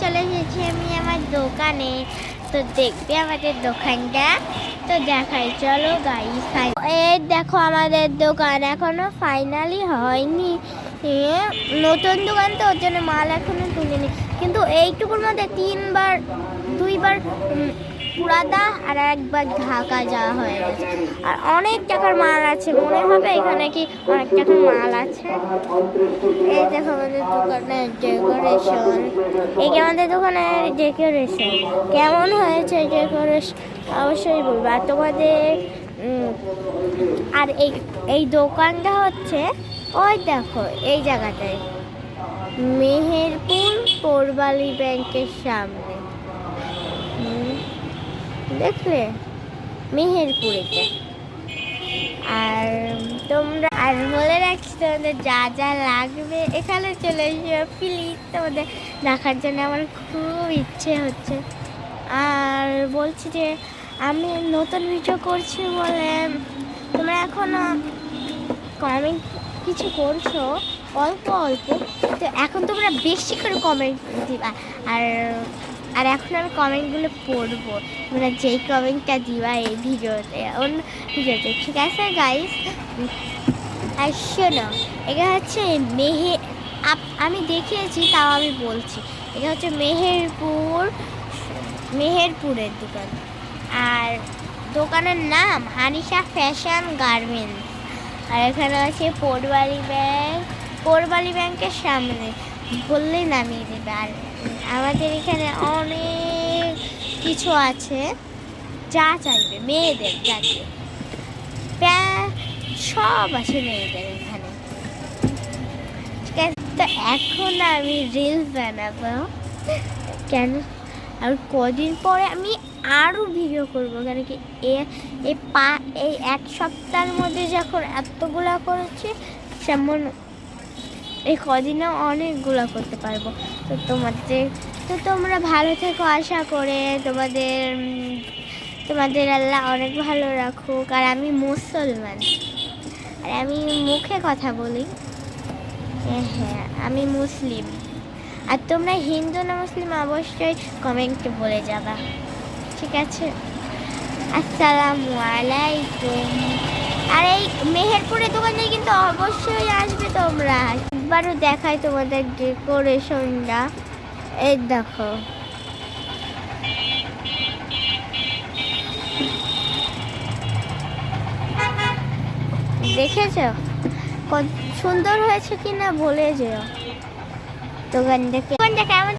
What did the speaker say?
চলে এসেছি আমি আমার দোকানে। তো দেখবে আমাদের দোকানটা, তো দেখাই চলো গাইস। এই দেখো আমাদের দোকান এখনো ফাইনালি হয়নি, নতুন দোকান তো ওর জন্য মাল এখনো তুলিনি, কিন্তু এইটুকুর মধ্যে দুইবার পুরাদা আর একবার ঢাকা যাওয়া হয়ে গেছে। আর অনেক টাকার মাল আছে, মনে হবে এখানে কি অনেক টাকার মাল আছে। এই দেখো আমাদের দোকানের ডেকোরেশন, এই আমাদের দোকানের ডেকোরেশন কেমন হয়েছে ডেকোরেশন অবশ্যই বলবো। আর তোমাদের আর এই দোকানটা হচ্ছে ওই দেখো এই জায়গাটায়, মেহেরপুর পৌরবালি ব্যাংকের সামনে, দেখলে মেহেরপুরেতে। আর তোমরা আর বলে রাখছি তোমাদের যা যা লাগবে এখানে চলে এসো প্লিজ, তোমাদের দেখার জন্য আমার খুব ইচ্ছে হচ্ছে। আর বলছি যে আমি নতুন ভিডিও করছি বলে তোমরা এখনও কমেন্ট কিছু করছো অল্প অল্প, তো এখন তোমরা বেশি করে কমেন্ট দিবা। আর এখন আমি কমেন্টগুলো পড়বো, তোমরা যেই কমেন্টটা দিবা এই ভিডিওতে অন্য ভিডিওতে, ঠিক আছে গাইস? আর শোনো, এটা হচ্ছে আমি দেখিয়েছি তাও আমি বলছি, এটা হচ্ছে মেহেরপুরের দোকান। আর দোকানের নাম আনিশা ফ্যাশন গার্মেন্টস। আর এখানে আছে পৌরবালি ব্যাংকের সামনে, বললেই নামিয়ে দেবে। আর আমাদের এখানে অনেক কিছু আছে, যা চাইবে মেয়েদের যাতে সব আছে মেয়েদের এখানে, ঠিক আছে? তো এখন আমি রিলস বানাবো, কেন আর কদিন পরে আমি আরও ভিডিও করবো, কেন কি এই এক সপ্তাহের মধ্যে যখন এতগুলা করেছি তেমন এই কদিনে অনেকগুলো করতে পারবো। তো তোমরা ভালো থেকো, আশা করে তোমাদের আল্লাহ অনেক ভালো রাখুক। আর আমি মুসলমান, আর আমি মুখে কথা বলি, হ্যাঁ আমি মুসলিম। আর তোমরা হিন্দু না মুসলিম অবশ্যই কমেন্টে বলে যাবা, ঠিক আছে? আসসালামু আলাইকুম। আর এই মেহেরপুরের দোকানে কিন্তু অবশ্যই আসবে তোমরা। একবারও দেখাই তোমাদের ডেকোরেশনটা, এই দেখো, দেখেছো কত সুন্দর হয়েছে কিনা বলে যেও দোকানটা কেমন।